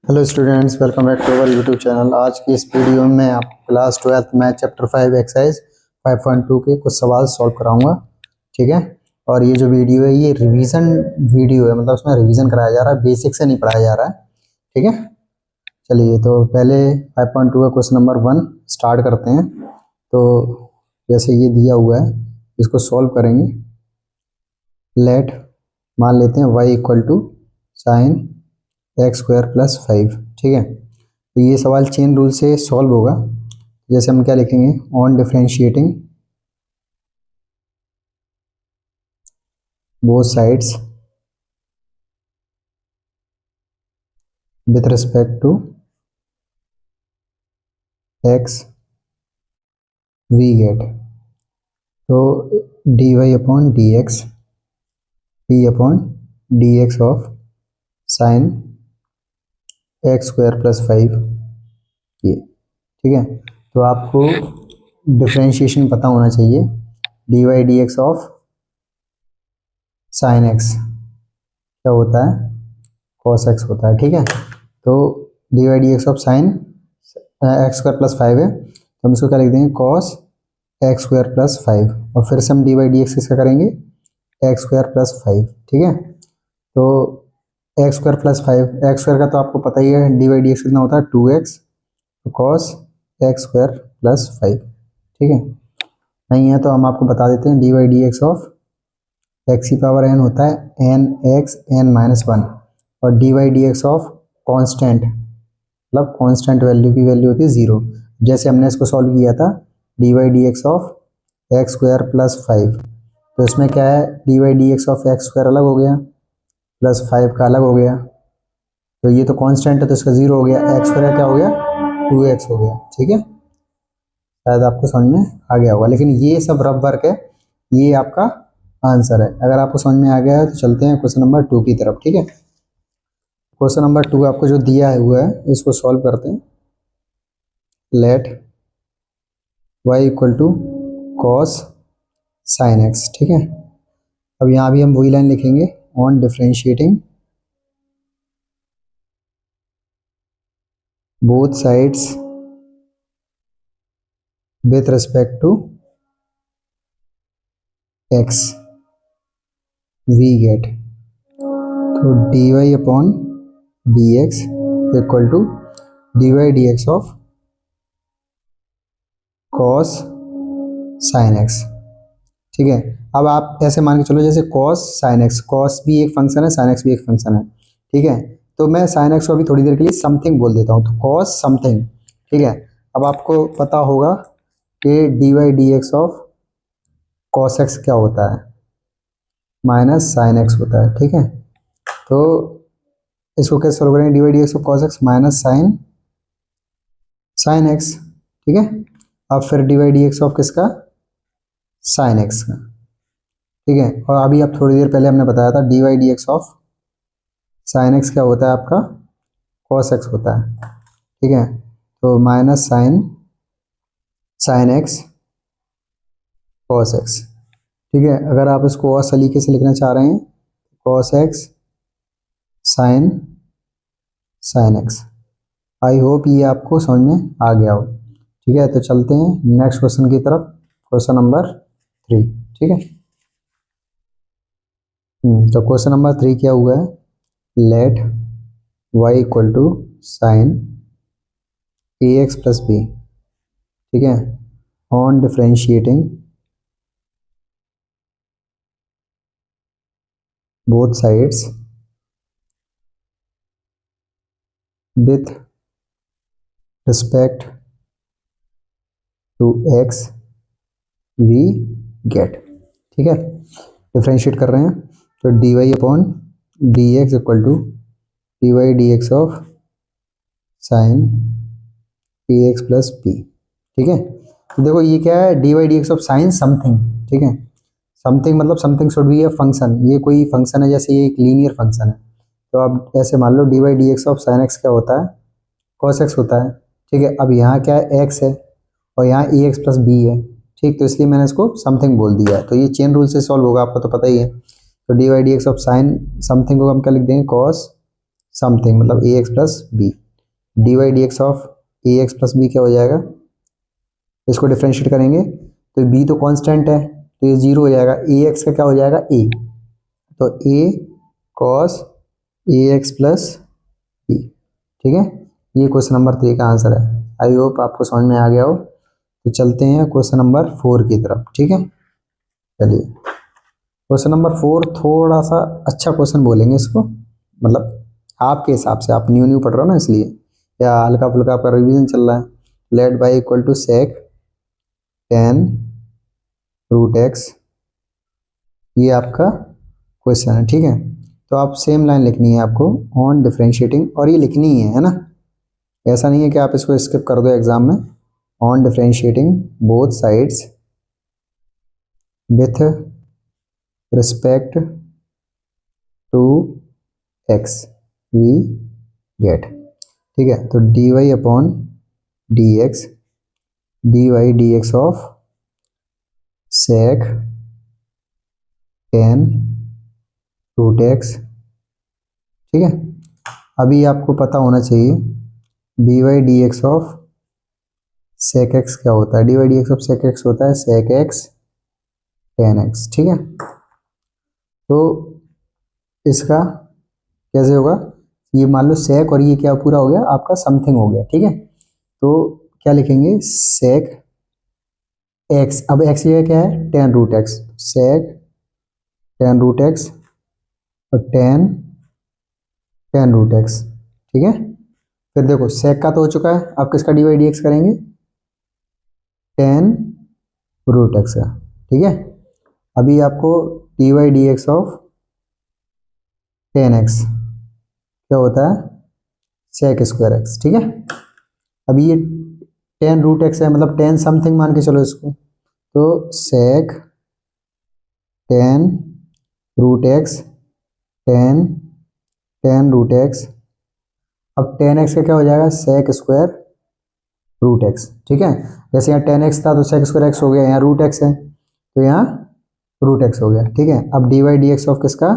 Hello students, welcome back to our YouTube channel. आज की इस वीडियो में आपको class 12th math chapter 5 exercise 5.2 के कुछ सवाल सॉल्व कराऊंगा। ठीक है। और ये जो वीडियो है ये रिवीजन वीडियो है, मतलब उसमें रिवीजन कराया जा रहा है, बेसिक से नहीं पढ़ाया जा रहा है। ठीक है। चलिए तो पहले 5.2 का क्वेश्चन नंबर 1 स्टार्ट करते हैं। तो जैसे ये दिया हुआ है इसको सॉल्व करेंगे। लेट मान लेते हैं y equal to sine x square plus 5। ठीक है। तो ये सवाल चेन रूल से सॉल्व होगा। जैसे हम क्या लिखेंगे, on differentiating both sides with respect to x we get तो D Y upon D X P upon D x of sine x square plus 5 ये। ठीक है। तो आपको डिफरेंशिएशन पता होना चाहिए। D Y D x of sine x क्या होता है, कॉस एक्स होता है। ठीक है। तो D Y D x of sine x square plus 5 है, तो हम इसको क्या लिख देंगे, कॉस एक्स स्क्वायर प्लस 5। और फिर से हम डी वाई डी एक्स किसका करेंगे, एक्स स्क्वायर प्लस 5। ठीक है। तो x square plus 5, x square का तो आपको पता ही है, डी वाई डी एक्स कितना होता है 2x, तो कॉस एक्स स्क्वायर प्लस 5। ठीक है। नहीं है तो हम आपको बता देते हैं, d Y D x of x की पावर n होता है एन एक्स एन माइनस 1, और d Y D x of constant, मतलब कॉन्स्टेंट वैल्यू की वैल्यू होती है 0। जैसे हमने इसको सॉल्व किया था D Y D x of x square plus 5, तो इसमें क्या है, D Y D x of x square अलग हो गया प्लस 5 का अलग हो गया, तो ये तो कांस्टेंट है तो इसका 0 हो गया, एक्स स्क्वायर क्या हो गया 2x हो गया। ठीक है। शायद आपको समझ में आ गया होगा, लेकिन ये सब रफ वर्क है, ये आपका आंसर है। अगर आपको समझ में आ गया है तो चलते हैं क्वेश्चन नंबर 2 की तरफ। ठीक है। क्वेश्चन नंबर 2 आपको जो दिया हुआ है इसको सॉल्व करते हैं। Let y equal to cos sine x. ठीक है। अब यहाँ भी हम वही लाइन लिखेंगे, on differentiating both sides with respect to x we get तो dy upon dx equal to dy dx of cos sin x। ठीक है। अब आप ऐसे मान के चलो जैसे cos sin x, cos भी एक फंक्शन है, sin x भी एक फंक्शन है। ठीक है। तो मैं sin x को अभी थोड़ी देर के लिए समथिंग बोल देता हूँ, तो cos समथिंग। ठीक है। अब आपको पता होगा कि d Y D x of cos x क्या होता है, माइनस साइन एक्स होता है। ठीक है। तो इसको कैसे सॉल्व करेंगे, d Y D x of cos x minus sine sine x. ठीक है। अब फिर d Y D x of किसका, साइन एक्स का। ठीक है। और अभी आप थोड़ी देर पहले हमने बताया था D Y D x of sine x क्या होता है आपका, कॉस एक्स होता है। ठीक है। तो minus sine sine x cos x. ठीक है। अगर आप इसको और सलीके से लिखना चाह रहे हैं, cos x sine sine x. I hope ये आपको समझ में आ गया हो। ठीक है। तो चलते हैं नेक्स्ट क्वेश्चन की तरफ, क्वेश्चन नंबर 3। ठीक है। तो क्वेश्चन नंबर 3 क्या हुआ है, let y equal to sine A x plus b. ठीक है। On differentiating both sides with respect to x we get। ठीक है। डिफरेंशिएट कर रहे हैं तो D Y upon D x equal to d Y D x of sine A x plus b. ठीक है। तो देखो ये क्या है, D Y D x of sine something. ठीक है। समथिंग मतलब something should be a function, ये कोई फंक्शन है, जैसे ये एक लीनियर फंक्शन है। तो आप ऐसे मान लो D Y D x of sine x क्या होता है, कॉस एक्स होता है। ठीक है। अब यहाँ क्या है, एक्स है और यहाँ ए एक्स प्लस बी है। ठीक, तो इसलिए मैंने इसको समथिंग बोल दिया है। तो ये चेन रूल से सॉल्व होगा, आपको तो पता ही है। तो D Y D x of sine something को हम क्या लिख देंगे, कॉस समथिंग, मतलब A x plus B. D Y D x of A x plus B क्या हो जाएगा, इसको डिफ्रेंशिएट करेंगे तो बी तो कांस्टेंट है तो ये जीरो हो जाएगा, ए एक्स का क्या हो जाएगा ए, तो ए cos a x plus b. ठीक है, ये क्वेश्चन नंबर 3 का आंसर है। आई होप आपको समझ में आ गया हो। तो चलते हैं क्वेश्चन नंबर 4 की तरफ। ठीक है, चलिए क्वेश्चन नंबर 4 थोड़ा सा अच्छा क्वेश्चन बोलेंगे इसको, मतलब आपके हिसाब से, आप न्यू न्यू पढ़ रहे हो ना इसलिए, या हल्का फुल्का आपका रिवीजन चल रहा है। Let by equal to sec tan root x, ये आपका क्वेश्चन है। ठीक है, तो आप सेम लाइन लिखनी है आपको ऑन डिफरेंशिएटिंग, और ये लिखनी ही है ना, ऐसा नहीं है कि आप इसको स्किप कर दो एग्जाम में। On differentiating both sides with respect to x we get. ठीक है, तो D Y upon D x, d Y D x of sec tan root x. ठीक है, अभी आपको पता होना चाहिए d Y D x of sec x क्या होता है। D Y D x of sec x होता है सेक एक्स टेन एक्स। ठीक है, तो इसका कैसे होगा, ये मान लो सेक और ये क्या पूरा हो गया आपका समथिंग हो गया। ठीक है, तो क्या लिखेंगे सेक एक्स, अब एक्स ये क्या है टेन रूट एक्स, सेक टेन रूट एक्स और टेन टेन रूट एक्स। ठीक है, फिर देखो सेक का तो हो चुका है, अब किसका डी वाई डी एक्स करेंगे, टेन रूट एक्स का। ठीक है, अभी आपको d Y D x of tan x क्या होता है सेक स्क्वायर एक्स। ठीक है, अभी ये टेन रूट एक्स है, मतलब टेन समथिंग मान के चलो इसको, तो sec tan root X tan tan root X, अब टेन एक्स का क्या हो जाएगा सेक स्क्वायर रूट एक्स। ठीक है, जैसे यहाँ टेन एक्स था तो सेक स्क्वायर एक्स हो गया, यहाँ रूट एक्स है तो यहाँ रूट एक्स हो गया। ठीक है, अब d Y D x of किसका,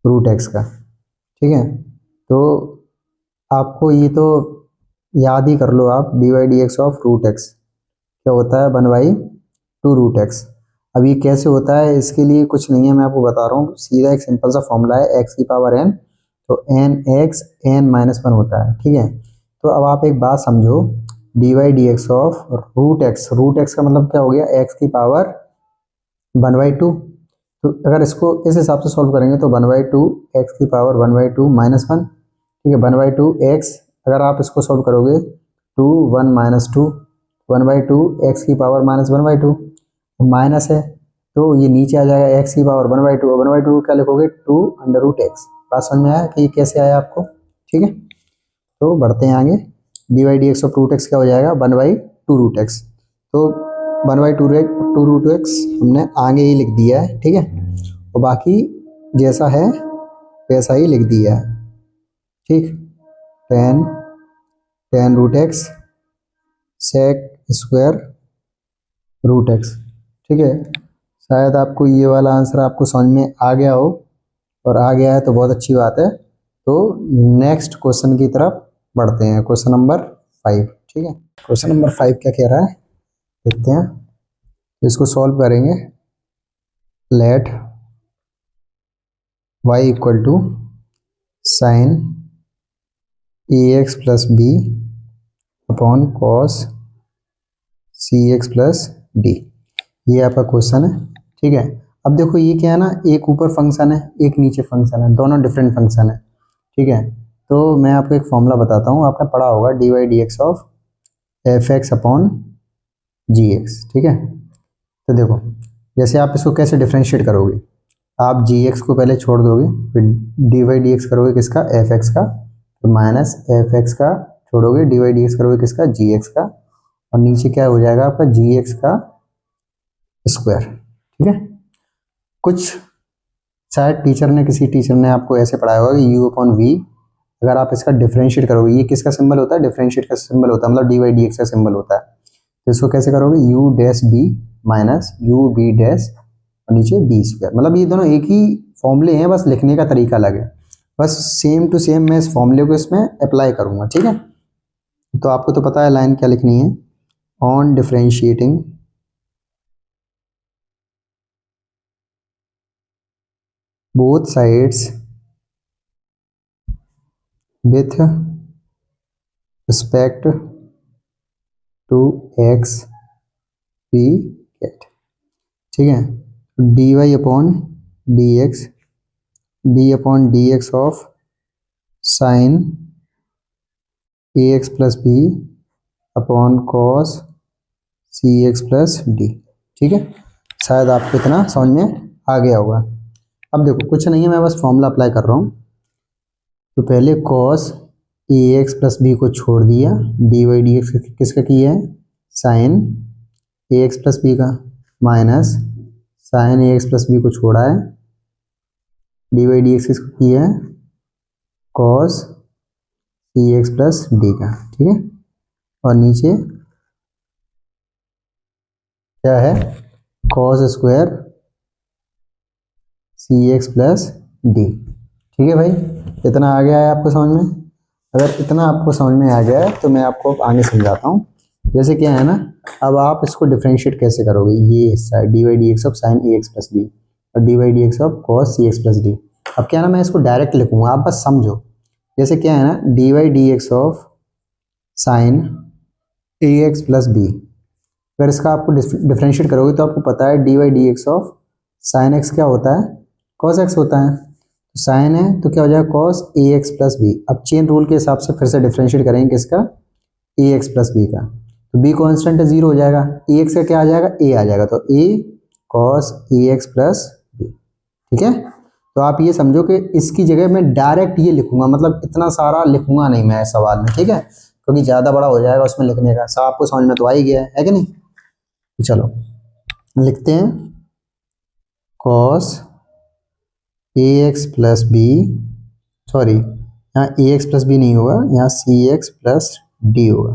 रूट एक्स का। ठीक है, तो आपको ये तो याद ही कर लो आप, d Y D x of root x क्या होता है 1/2 रूट एक्स। अब ये कैसे होता है, इसके लिए कुछ नहीं है, मैं आपको बता रहा हूँ, सीधा एक सिंपल सा फॉर्मूला है एक्स की पावर एन, तो n x n minus one होता है। ठीक है, तो अब आप एक बात समझो, d Y D x of root x का मतलब क्या हो गया एक्स की पावर 1/2। तो अगर इसको इस हिसाब से सॉल्व करेंगे तो 1/2 एक्स की पावर 1/2 माइनस वन। ठीक है, 1/2 एक्स, अगर आप इसको सॉल्व करोगे 2 1 माइनस 2, 1/2 एक्स की पावर माइनस 1/2, माइनस है तो ये नीचे आ जाएगा एक्स की पावर 1/2, 1/2 क्या लिखोगे 2 अंडर रूट एक्स। बात समझ में आया कि ये कैसे आया आपको। ठीक है, तो बढ़ते हैं आगे, d Y D x of root x क्या हो जाएगा 1/2 रूट एक्स, तो 1/2 रूट एक्स हमने आगे ही लिख दिया है। ठीक है, और बाकी जैसा है वैसा ही लिख दिया है। ठीक, tan tan root x sec square root x. ठीक है, शायद आपको ये वाला आंसर आपको समझ में आ गया हो, और आ गया है तो बहुत अच्छी बात है। तो नेक्स्ट क्वेश्चन की तरफ बढ़ते हैं, क्वेश्चन नंबर 5। ठीक है, क्वेश्चन नंबर 5 क्या कह रहा है देखते हैं, इसको सॉल्व करेंगे। Let y equal to sine A x plus B upon cos C x plus d, ये आपका क्वेश्चन है। ठीक है, अब देखो ये क्या है ना, एक ऊपर फंक्शन है एक नीचे फंक्शन है, दोनों डिफरेंट फंक्शन है। ठीक है, तो मैं आपको एक फॉर्मूला बताता हूँ, आपने पढ़ा होगा d Y D x of F x upon g x. ठीक है, तो देखो जैसे आप इसको कैसे डिफ्रेंशिएट करोगे, आप जी एक्स को पहले छोड़ दोगे, फिर डी वाई डी एक्स करोगे किसका एफ एक्स का, तो माइनस एफ एक्स का छोड़ोगे, डी वाई डी एक्स करोगे किसका जी एक्स का, और नीचे क्या हो जाएगा आपका जी एक्स का स्क्वायर। ठीक है, कुछ शायद किसी टीचर ने आपको ऐसे पढ़ाया होगा कि यू अपॉन वी, अगर आप इसका डिफरेंशिएट करोगे, ये किसका सिंबल होता है डिफरेंशिएट का सिंबल होता है, मतलब डी वाई डी एक्स का सिंबल होता है, तो इसको कैसे करोगे U dash V minus U V dash और नीचे बी स्क्वायर, मतलब ये दोनों एक ही फॉर्मूले हैं, बस लिखने का तरीका अलग है। बस सेम टू सेम मैं इस फॉर्मूले को इसमें अप्लाई करूँगा, ठीक है। तो आपको तो पता है लाइन क्या लिखनी है, on differentiating both sides with respect to x we get, ठीक है। D Y upon D upon D x of sine A x plus B upon cos C x plus D, ठीक है। शायद आपको इतना समझ में आ गया होगा। अब देखो कुछ नहीं है, मैं बस फॉर्मूला अप्लाई कर रहा हूँ। तो पहले cos a x plus B को छोड़ दिया, डी वाई डी एक्स किसका किया है, साइन ए एक्स प्लस बी का, माइनस साइन ए एक्स प्लस बी को छोड़ा है, डी वाई डी एक्स किसका किया है, कॉस सी एक्स प्लस डी का, ठीक है। और नीचे क्या है, कॉस स्क्वायर सी एक्स प्लस डी, ठीक है भाई। इतना आ गया है आपको समझ में। अगर इतना आपको समझ में आ गया है तो मैं आपको आगे समझाता हूँ। जैसे क्या है ना, अब आप इसको डिफरेंशिएट कैसे करोगे, ये हिस्सा d Y D x of sine A x plus b और d Y D x of cos C x plus D. अब क्या है ना, मैं इसको डायरेक्ट लिखूंगा, आप बस समझो। जैसे क्या है ना, D Y D x of sine A x plus B, अगर इसका आपको डिफरेंशिएट करोगे तो आपको पता है D Y D x of sine x क्या होता है, कॉस एक्स होता है। तो साइन है तो क्या हो जाएगा, cos a x plus B. अब चेन रूल के हिसाब से फिर से डिफरेंशिएट करेंगे किसका, ए एक्स प्लस बी का। तो बी कॉन्स्टेंट है, जीरो हो जाएगा, ए एक्स का क्या आ जाएगा, ए आ जाएगा, तो ए cos a x plus b, ठीक है। तो आप ये समझो कि इसकी जगह मैं डायरेक्ट ये लिखूंगा, मतलब इतना सारा लिखूंगा नहीं मैं सवाल में, ठीक है, क्योंकि ज़्यादा बड़ा हो जाएगा उसमें लिखने का। सब आपको समझ में तो आ ही गया है कि नहीं। चलो लिखते हैं, cos a x plus B, sorry यहाँ ए एक्स प्लस बी नहीं होगा, यहाँ सी एक्स प्लस डी होगा,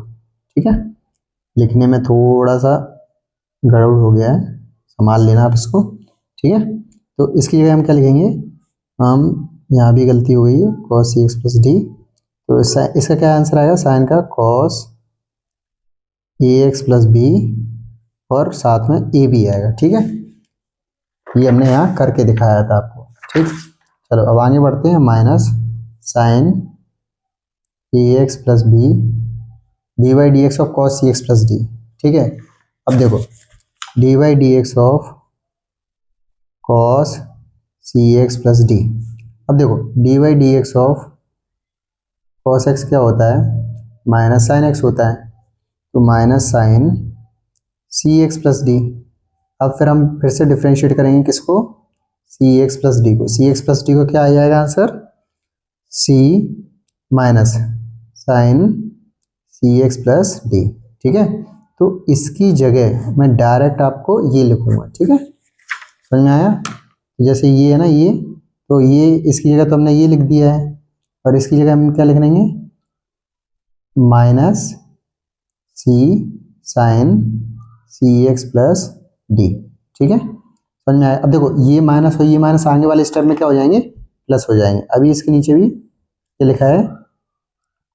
ठीक है। लिखने में थोड़ा सा गड़बड़ हो गया है, संभाल लेना आप इसको, ठीक है। तो इसकी जगह हम क्या लिखेंगे, हम यहाँ भी गलती हो गई है, कॉस सी एक्स प्लस डी। तो इसका क्या आंसर आएगा, साइन का cos a x plus b और साथ में ए भी आएगा, ठीक है। ये हमने यहाँ करके दिखाया था आपको, ठीक। चलो अब आगे बढ़ते हैं, minus sine A x plus B D Y D x of cos C x plus D, ठीक है। अब देखो D Y D x of cos C x plus D. अब देखो D Y D x of cos x क्या होता है, minus sine X होता है, तो माइनस साइन सी एक्स प्लस डी। अब फिर हम फिर से डिफरेंशिएट करेंगे किसको, सी एक्स प्लस डी को। सी एक्स प्लस डी को क्या आ जाएगा आंसर, सी माइनस साइन सी एक्स प्लस डी, ठीक है। तो इसकी जगह मैं डायरेक्ट आपको ये लिखूंगा, ठीक है, समझ में आया। जैसे ये है ना, ये तो ये इसकी जगह तो हमने ये लिख दिया है, और इसकी जगह हम क्या लिख देंगे, माइनस सी साइन सी एक्स प्लस डी, ठीक है, समझ में आया। अब देखो ये माइनस और ये माइनस आगे वाले स्टेप में क्या हो जाएंगे, प्लस हो जाएंगे। अभी इसके नीचे भी ये लिखा है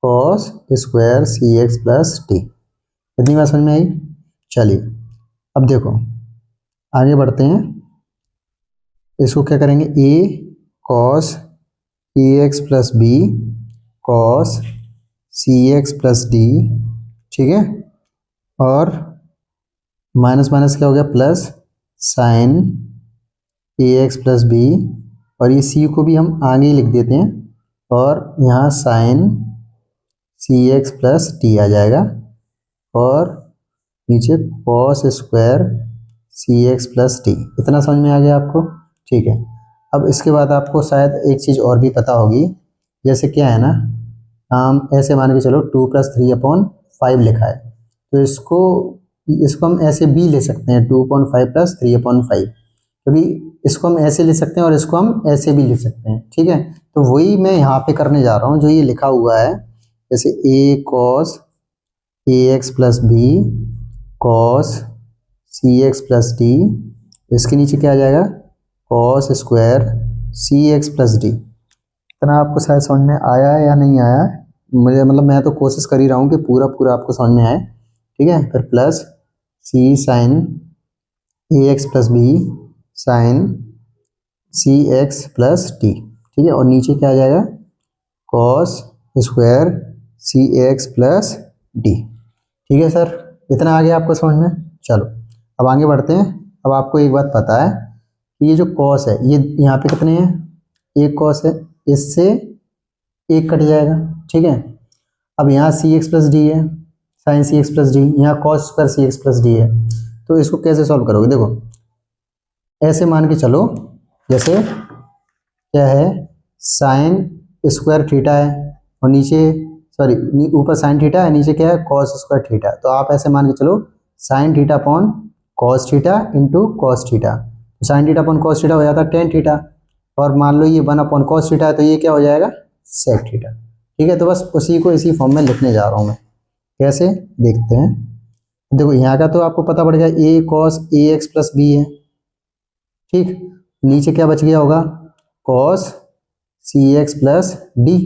कॉस स्क्वायर सी एक्स प्लस डी। इतनी बात समझ में आई। चलिए अब देखो आगे बढ़ते हैं, इसको क्या करेंगे, ए cos a x plus B cos C x plus D, ठीक है। और माइनस माइनस क्या हो गया, प्लस साइन ए एक्स प्लस बी, और ये सी को भी हम आगे ही लिख देते हैं, और यहाँ साइन सी एक्स प्लस डी आ जाएगा, और नीचे कॉस स्क्वायर सी एक्स प्लस डी। इतना समझ में आ गया आपको, ठीक है। अब इसके बाद आपको शायद एक चीज़ और भी पता होगी, जैसे क्या है ना, हम ऐसे मान के चलो 2+3/5 लिखा है, तो इसको हम ऐसे भी ले सकते हैं, 2/5 + 3/5, क्योंकि इसको हम ऐसे ले सकते हैं और इसको हम ऐसे भी ले सकते हैं, ठीक है। तो वही मैं यहाँ पे करने जा रहा हूँ, जो ये लिखा हुआ है, जैसे ए cos a x plus B cos C x plus D, इसके नीचे क्या आ जाएगा, कॉस स्क्वायर सी एक्स प्लस डी। इतना आपको शायद समझ में आया है या नहीं आया है, मुझे मतलब मैं तो कोशिश कर ही रहा हूँ कि पूरा पूरा आपको समझ में आए। ठीक है, फिर प्लस सी साइन ए एक्स प्लस बी साइन सी एक्स प्लस टी। ठीक है, और नीचे क्या आ जाएगा, कॉस स्क्वायर सी एक्स प्लस डी। ठीक है सर, इतना आ गया आपको समझ में। चलो अब आगे बढ़ते हैं। अब आपको एक बात पता है कि ये जो कॉस है, ये यहाँ पे कितने हैं, एक कॉस है, इससे एक कट जाएगा। ठीक है, अब यहाँ सी एक्स प्लस डी है, साइन सी एक्स प्लस डी, यहाँ कॉस स्क्वायर सी एक्स प्लस डी है। तो इसको कैसे सॉल्व करोगे, देखो ऐसे मान के चलो, जैसे क्या है, साइन स्क्वायर थीटा है और नीचे सॉरी ऊपर साइन थीटा है, नीचे क्या है, कॉस स्क्वायर थीटा। तो आप ऐसे मान के चलो sine theta upon cos theta into cos theta. Sine theta upon cos theta हो जाता है टेन थीटा, और मान लो ये वन अपॉन कॉस थीटा है, तो ये क्या हो जाएगा, सेक थीटा। ठीक है, तो बस उसी को इसी फॉर्म में लिखने जा रहा हूँ मैं। कैसे देखते हैं, देखो यहाँ का तो आपको पता पड़ गया, a cos a x plus b है। ठीक, नीचे क्या बच गया होगा, कॉस सी एक्स प्लस डी,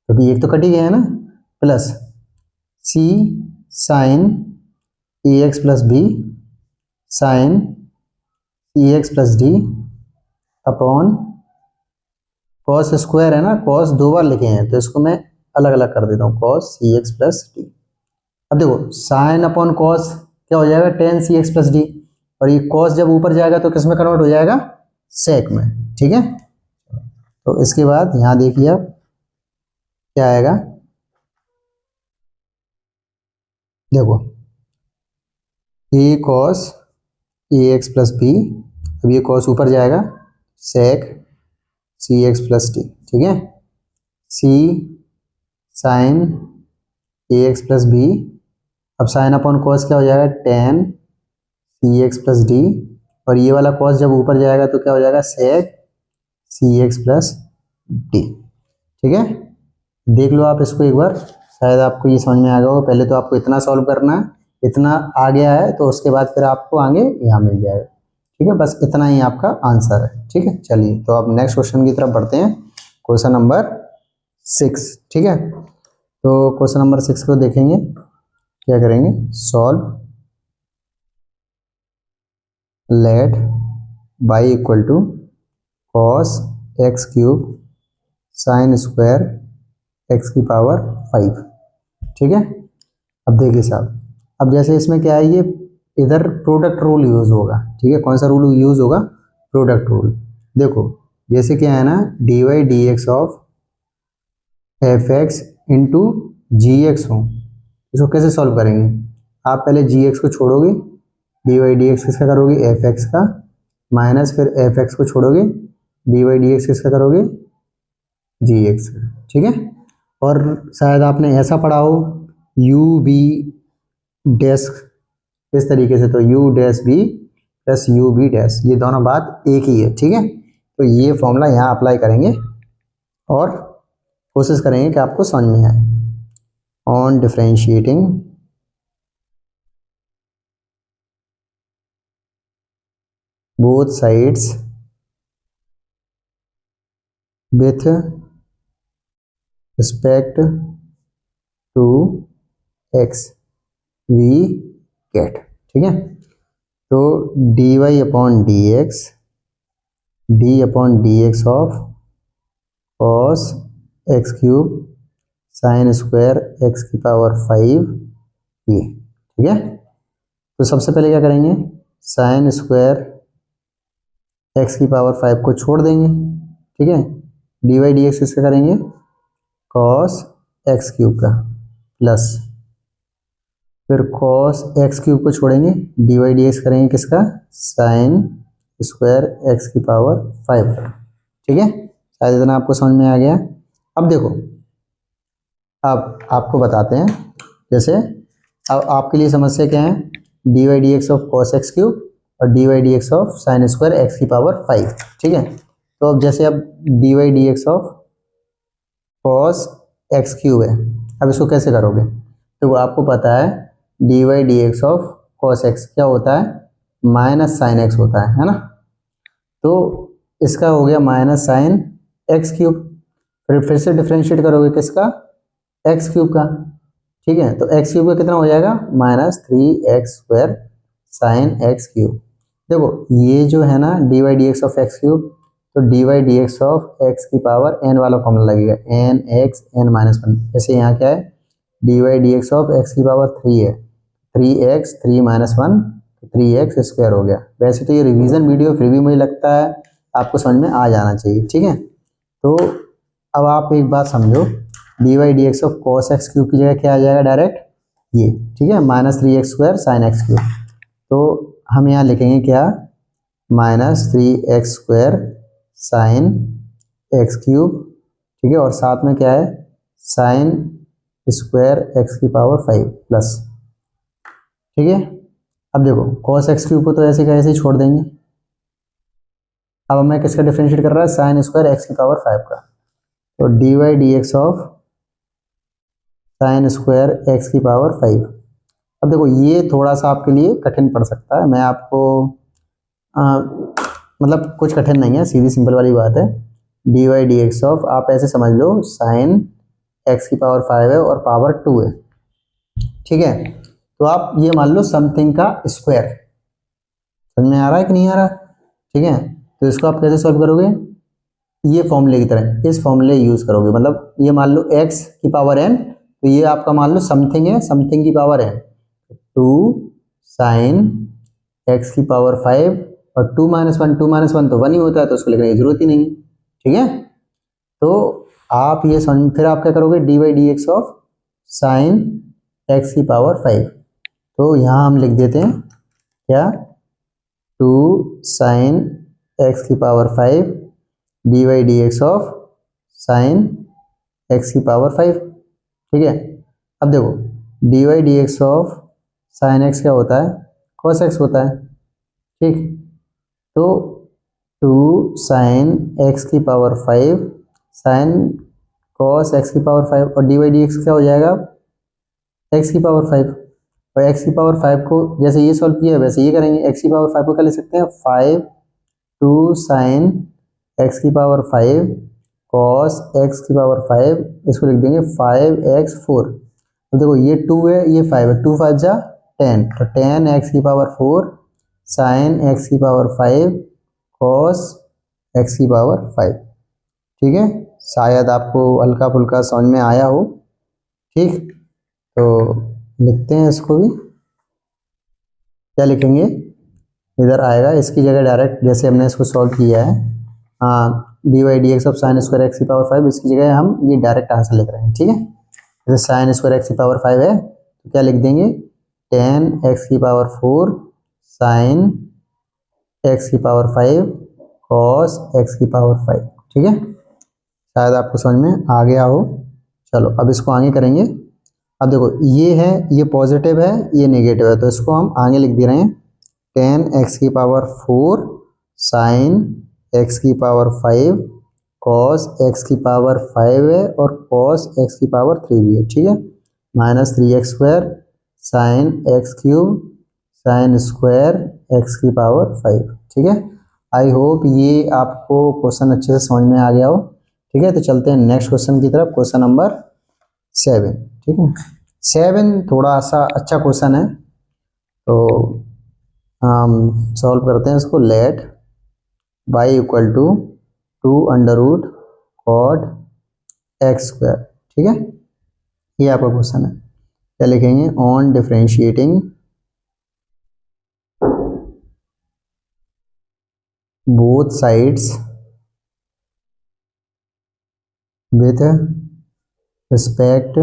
क्योंकि एक तो कट ही गया है ना, प्लस सी साइन ए एक्स प्लस बी साइन सी x plus d upon cos square है ना, कॉस दो बार लिखे हैं तो इसको मैं अलग अलग कर देता हूँ, कॉस सी एक्स प्लस डी। अब देखो साइन अपॉन कॉस क्या हो जाएगा, टेन सी एक्स प्लस डी, और ये कॉस जब ऊपर जाएगा तो किस में कन्वर्ट हो जाएगा, सेक में। ठीक है, तो इसके बाद यहाँ देखिए अब क्या आएगा, देखो ए cos a x plus B, अब ये कॉस ऊपर जाएगा, सेक सी एक्स प्लस डी। ठीक है, सी साइन ए एक्स प्लस बी, अब साइन अपॉन कॉस क्या हो जाएगा, टेन सी एक्स प्लस डी, और ये वाला कॉस जब ऊपर जाएगा तो क्या हो जाएगा, सेक सी एक्स प्लस डी। ठीक है, देख लो आप इसको एक बार, शायद आपको ये समझ में आ गया होगा। पहले तो आपको इतना सॉल्व करना है, इतना आ गया है तो उसके बाद फिर आपको आगे यहाँ मिल जाएगा। ठीक है, बस इतना ही आपका आंसर है। ठीक है, चलिए तो अब नेक्स्ट क्वेश्चन की तरफ बढ़ते हैं, क्वेश्चन नंबर 6। ठीक है, तो क्वेश्चन नंबर 6 को देखेंगे, क्या करेंगे, solve let by equal to cos x cube sine square x की पावर 5। ठीक है, अब देखिए साहब, अब जैसे इसमें क्या है, ये इधर प्रोडक्ट रूल यूज होगा। ठीक है, कौन सा रूल यूज होगा, प्रोडक्ट रूल। देखो जैसे क्या है ना, D Y D x of F X into G X हो, इसको कैसे सॉल्व करेंगे, आप पहले जी एक्स को छोड़ोगे, डी वाई डी एक्स किसका करोगे, एफ एक्स का, माइनस फिर एफ एक्स को छोड़ोगे, डी वाई डी एक्स किसका करोगे, जी एक्स का। ठीक है, और शायद आपने ऐसा पढ़ा हो यू बी डैश इस तरीके से, तो U dash V plus U V dash, ये दोनों बात एक ही है। ठीक है, तो ये फॉर्मूला यहाँ अप्लाई करेंगे और कोशिश करेंगे कि आपको समझ में आए। On differentiating both sides with respect to x we get. ठीक है, तो D Y upon D x of cos x cube sine square x की पावर 5 ये। ठीक है, तो सबसे पहले क्या करेंगे, साइन स्क्वायर एक्स की पावर 5 को छोड़ देंगे। ठीक है, डी वाई डी एक्स किसका करेंगे, कॉस एक्स क्यूब का, प्लस फिर कॉस एक्स क्यूब को छोड़ेंगे, डी वाई डी एक्स करेंगे किसका, साइन स्क्वायर एक्स की पावर 5 का। ठीक है, शायद इतना आपको समझ में आ गया। अब देखो, अब आपको बताते हैं, जैसे अब आपके लिए समस्या क्या है, D Y D x of cos x cube और d Y D x of sine square x की पावर 5। ठीक है, तो अब जैसे अब d Y D x of cos x cube है, अब इसको कैसे करोगे, तो वो आपको पता है D Y D x of cos x क्या होता है, माइनस साइन एक्स होता है ना, तो इसका हो गया माइनस साइन एक्स क्यूब। फिर से डिफ्रेंशिएट करोगे किसका, एक्स क्यूब का, ठीक है। तो एक्स क्यूब का कितना हो जाएगा, -3x² साइन एक्स क्यूब। देखो ये जो है ना dy dx of x cube, तो dy dx ऑफ x की पावर n वाला फॉर्मूला लगेगा, nx n-1। जैसे यहाँ क्या है, dy dx ऑफ x की पावर 3 है, 3x 3-1 3x² हो गया। वैसे तो ये रिवीजन वीडियो फिर भी मुझे लगता है आपको समझ में आ जाना चाहिए, ठीक है। तो अब आप एक बात समझो, dy dx of cos x cube की जगह क्या आ जाएगा डायरेक्ट, ये, ठीक है, -3x² साइन एक्स क्यूब। तो हम यहाँ लिखेंगे क्या, -3x² साइन एक्स क्यूब, ठीक है, और साथ में क्या है, साइन स्क्वायर एक्स की पावर 5 प्लस, ठीक है। अब देखो cos एक्स क्यूब को तो ऐसे का ऐसे ही छोड़ देंगे। अब हमें किसका डिफरेंशिएट कर रहा है, साइन स्क्वायर एक्स की पावर 5 का। तो dy dx of sine square x की पावर 5। अब देखो ये थोड़ा सा आपके लिए कठिन पड़ सकता है, मैं आपको मतलब कुछ कठिन नहीं है, सीधी सिंपल वाली बात है। dy dx ऑफ आप ऐसे समझ लो, साइन एक्स की पावर 5 है और पावर 2 है, ठीक है। तो आप ये मान लो समथिंग का स्क्वायर, समझ में आ रहा है कि नहीं आ रहा, ठीक है। तो इसको आप कैसे सॉल्व करोगे, ये फॉर्मूले की तरह इस फॉर्मूले यूज करोगे, मतलब ये मान लो x की पावर n, तो ये आपका मान लो समथिंग है, समथिंग की पावर n, 2 साइन x की पावर 5, और 2-1 तो 1 ही होता है, तो उसको लिखने की जरूरत ही नहीं है, ठीक है। तो आप ये समझ, फिर आप क्या करोगे, dy dx of sine x की पावर 5। तो यहाँ हम लिख देते हैं क्या, 2 साइन x की power 5 dy dx of sine x की पावर 5, ठीक है। अब देखो dy dx of sine x क्या होता है, cos x होता है, ठीक। तो 2 साइन x की पावर 5 साइन cos x की पावर 5, और dy dx क्या हो जाएगा, x की पावर 5, और x की पावर 5 को जैसे ये सॉल्व किया है वैसे ये करेंगे, x की पावर 5 को क्या लिख सकते हैं, 5 2 साइन x की पावर 5 cos x की पावर 5, इसको लिख देंगे 5x4। तो देखो ये 2 है ये 5 है, 2 5 जा 10, तो 10x की पावर 4 साइन x की पावर 5 cos x की पावर 5, ठीक है। शायद आपको हल्का फुल्का समझ में आया हो, ठीक। तो लिखते हैं इसको भी, क्या लिखेंगे, इधर आएगा इसकी जगह डायरेक्ट, जैसे हमने इसको सॉल्व किया है, हाँ, dy dx of sine square x की पावर 5, इसकी जगह हम ये डायरेक्ट आंसर लिख रहे हैं, ठीक है। जैसे साइन स्क्वायर एक्स की पावर 5 है, तो क्या लिख देंगे, 10x की पावर 4 साइन x की पावर 5 cos x की पावर 5, ठीक है। शायद आपको समझ में आ गया हो। चलो अब इसको आगे करेंगे। अब देखो ये है, ये पॉजिटिव है ये नेगेटिव है, तो इसको हम आगे लिख दे रहे हैं, 10x की पावर 4 साइन x की पावर 5 cos x की पावर 5 है और cos x की पावर 3 भी है, ठीक है, -3x² sine x cube sine square x की पावर 5, ठीक है। आई होप ये आपको क्वेश्चन अच्छे से समझ में आ गया हो, ठीक है। तो चलते हैं नेक्स्ट क्वेश्चन की तरफ, क्वेश्चन नंबर 7, ठीक है। 7 थोड़ा सा अच्छा क्वेश्चन है, तो हम सॉल्व करते हैं इसको। Let y equal to 2 under root cot x², ठीक है, ये आपका क्वेश्चन है। क्या लिखेंगे, on differentiating both sides with respect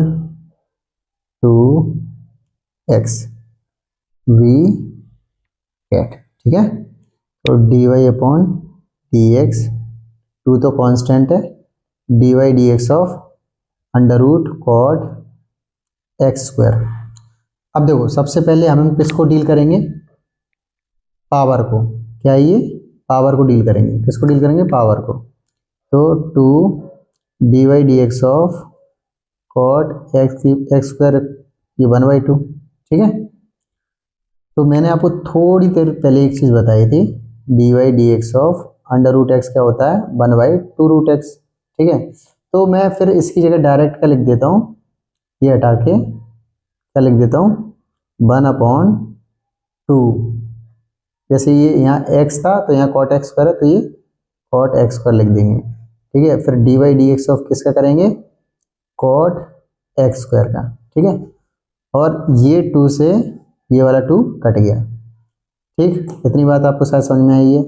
to x we get, ठीक है। तो dy अपॉन dx, 2 तो कांस्टेंट है, dy dx of under root cot x²। अब देखो सबसे पहले हम किसको डील करेंगे, पावर को, क्या ये पावर को डील करेंगे, किसको डील करेंगे, पावर को। तो 2 dy dx of cot x², ये 1/2, ठीक है। तो मैंने आपको थोड़ी देर पहले एक चीज बताई थी, dy dx of under root x क्या होता है, 1/2 रूट एक्स, ठीक है। तो मैं फिर इसकी जगह डायरेक्ट क्या लिख देता हूँ, ये हटा के क्या लिख देता हूँ, 1/2। जैसे ये यहाँ x था तो यहाँ cot x स्क्वायर है, तो ये cot x स्क्वायर लिख देंगे। ठीक है, फिर dy dx ऑफ किसका करेंगे, cot x स्क्वायर का। ठीक है, और ये 2 से ये वाला 2 कट गया। ठीक, इतनी बात आपको शायद समझ में आई है।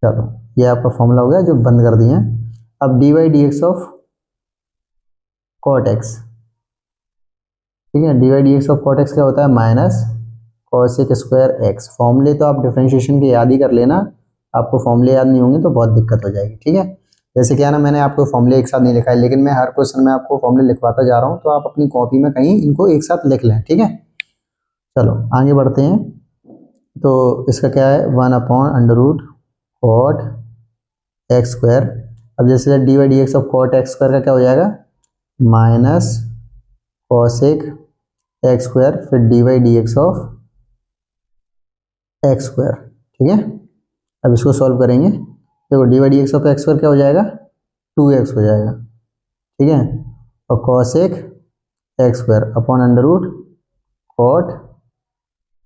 चलो, ये आपका फॉर्मूला हो गया जो बंद कर दिए हैं। अब dy dx of cot x, ठीक है, dy dx of cot x क्या होता है, माइनस cosec स्क्वायर x। फॉर्मूले तो आप डिफरेंशिएशन के याद ही कर लेना, आपको फॉर्मूले याद नहीं होंगे तो बहुत दिक्कत हो जाएगी। ठीक है, जैसे क्या ना, मैंने आपको फॉर्मूले एक साथ नहीं लिखा है, लेकिन मैं हर क्वेश्चन में आपको फॉर्मूले लिखवाता जा रहा हूँ, तो आप अपनी कॉपी में कहीं इनको एक साथ लिख लें। ठीक है, चलो आगे बढ़ते हैं। तो इसका क्या है, 1/√cot x स्क्वायर। अब जैसे dy dx of cot x square का क्या हो जाएगा, माइनस cosec x स्क्वायर, फिर dy dx of x square. ठीक है, अब इसको सॉल्व करेंगे। देखो dy dx of x square क्या हो जाएगा, 2x हो जाएगा। ठीक है, और cosec x square upon under root cot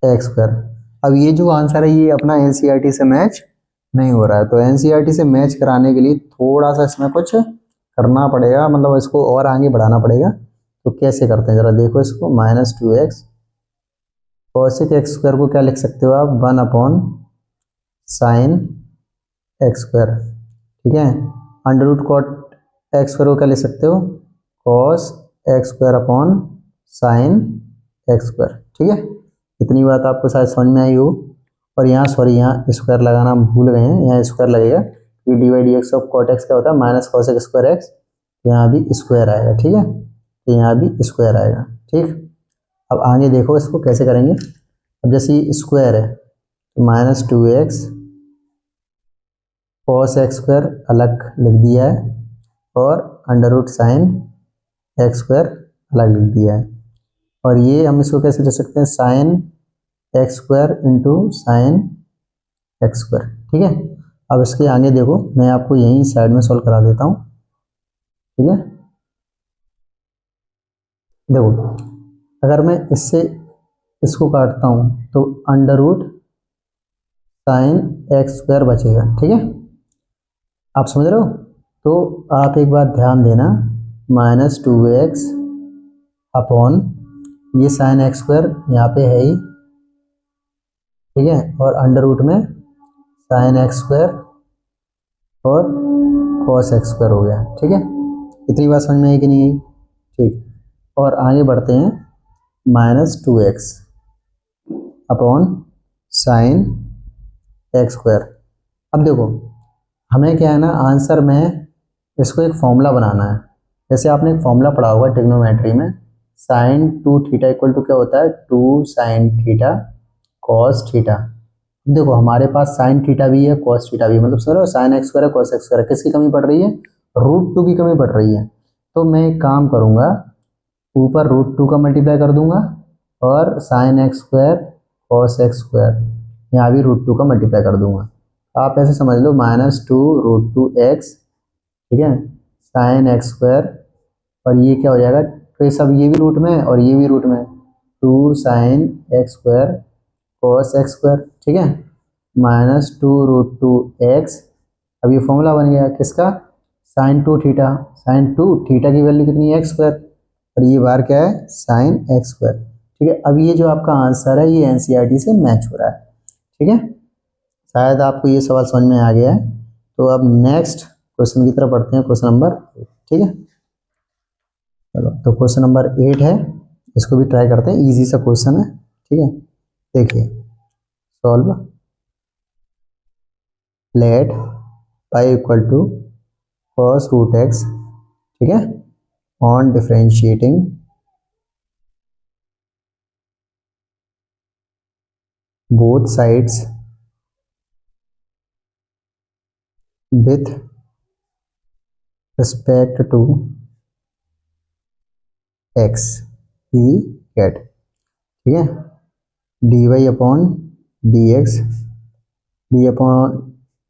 x square. अब ये जो आंसर है ये अपना एनसीईआरटी से मैच नहीं हो रहा है, तो एनसीईआरटी से मैच कराने के लिए थोड़ा सा इसमें कुछ करना पड़ेगा, मतलब इसको और आगे बढ़ाना पड़ेगा। तो कैसे करते हैं जरा देखो इसको, -2x cosec x स्क्वायर को क्या लिख सकते हो आप, 1/sin x स्क्वायर। ठीक है, under root cot x square को क्या लिख सकते हो, cos x square upon sin x square. ठीक है, इतनी बात आपको शायद समझ में आई हो। और यहाँ सॉरी, यहाँ स्क्वायर लगाना हम भूल गए हैं, यहाँ स्क्वायर लगेगा क्योंकि dy dx of cot x क्या होता है, माइनस cosec स्क्वायर x, यहाँ भी स्क्वायर आएगा। ठीक है, तो यहाँ भी स्क्वायर आएगा। ठीक, अब आगे देखो इसको कैसे करेंगे। अब जैसे ये स्क्वायर है तो -2x cos x स्क्वायर अलग लिख दिया है, और under root sine x square अलग लिख दिया है। और ये हम इसको कैसे लिख सकते हैं, sine x square into sine x square. ठीक है, अब इसके आगे देखो, मैं आपको यहीं साइड में सॉल्व करा देता हूँ। ठीक है, देखो अगर मैं इससे इसको काटता हूँ तो under root sine x square बचेगा। ठीक है, आप समझ रहे हो। तो आप एक बात ध्यान देना, -2x अपॉन ये साइन एक्स स्क्वायर यहाँ पे है ही, ठीक है, और अंडर रूट में साइन एक्स स्क्वायर और कॉस एक्स स्क्वायर हो गया। ठीक है, इतनी बात समझ में आई कि नहीं आई। ठीक, और आगे बढ़ते हैं, -2x upon sine x square. अब देखो हमें क्या है ना, आंसर में इसको एक फॉर्मूला बनाना है। जैसे आपने एक फॉर्मूला पढ़ा होगा ट्रिग्नोमेट्री में, साइन 2θ इक्वल टू क्या होता है, 2 sin थीटा कॉस थीटा। देखो हमारे पास साइन थीटा भी है, कॉस थीटा भी है, मतलब समझ रहे हो, साइन एक्स स्क्वायर है, कॉस एक्स स्क्वायर है, किसकी कमी पड़ रही है, √2 की कमी पड़ रही है। तो मैं एक काम करूंगा, ऊपर √2 का मल्टीप्लाई कर दूंगा, और sine x square cos x square यहाँ भी √2 का मल्टीप्लाई कर दूंगा। आप ऐसे समझ लो, -2√2x, ठीक है, साइन एक्स स्क्वायर, और ये क्या हो जाएगा, तो ये सब ये भी रूट में है और ये भी रूट में है, 2 sin x square cos x square. ठीक है, -2√2x। अब ये फॉर्मूला बन गया किसका, साइन 2θ। साइन 2θ की वैल्यू कितनी है, एक्स स्क्वायर, और ये बार क्या है, साइन एक्स स्क्वायर। ठीक है, अब ये जो आपका आंसर है ये एनसीईआरटी से मैच हो रहा है। ठीक है, शायद आपको ये सवाल समझ में आ गया है। तो अब नेक्स्ट क्वेश्चन की तरफ बढ़ते हैं, क्वेश्चन नंबर 8। ठीक है, चलो तो क्वेश्चन नंबर 8 है, इसको भी ट्राई करते हैं, इजी सा क्वेश्चन है। ठीक है, देखिए, solve let Y equal to cos √x। ठीक है, on differentiating both sides with respect to x we get, ठीक है, dy अपॉन dx, d अपॉन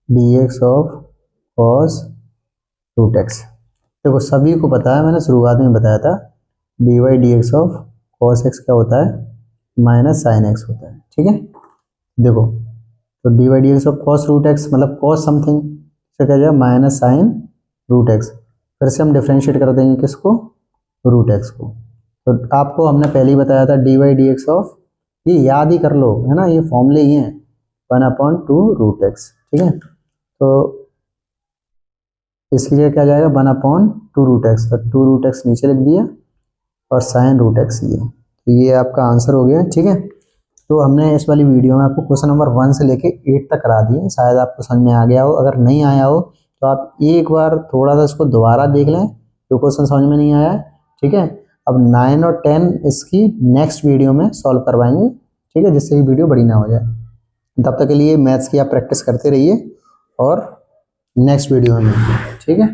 dx of cos root X. देखो सभी को पता है, मैंने शुरुआत में बताया था D Y D x of cos x क्या होता है माइनस साइन एक्स होता है, ठीक है। देखो तो D Y D x of cos root X मतलब कॉस समथिंग से क्या जाएगा माइनस साइन रूट एक्स, फिर से हम डिफ्रेंशिएट कर देंगे किसको, रूट एक्स को। तो आपको हमने पहले ही बताया था D Y D x of, ये याद ही कर लो है ना, ये फॉर्मूले ही हैं 1/2 रूट एक्स, ठीक है। तो इसकी जगह क्या जाएगा 1/2 रूट एक्स, तो 2 रूट एक्स नीचे लिख दिया और साइन रूट एक्स ये, तो ये आपका आंसर हो गया, ठीक है। तो हमने इस वाली वीडियो में आपको क्वेश्चन नंबर 1 से लेके 8 तक करा दिए, शायद आपको समझ में आ गया हो। अगर नहीं आया हो तो आप एक बार थोड़ा सा इसको दोबारा देख लें, जो क्वेश्चन समझ में नहीं आया है, ठीक है। अब 9 और 10 इसकी नेक्स्ट वीडियो में सॉल्व करवाएंगे, ठीक है, जिससे कि वीडियो बड़ी ना हो जाए। तब तक के लिए मैथ्स की आप प्रैक्टिस करते रहिए और नेक्स्ट वीडियो में, ठीक है।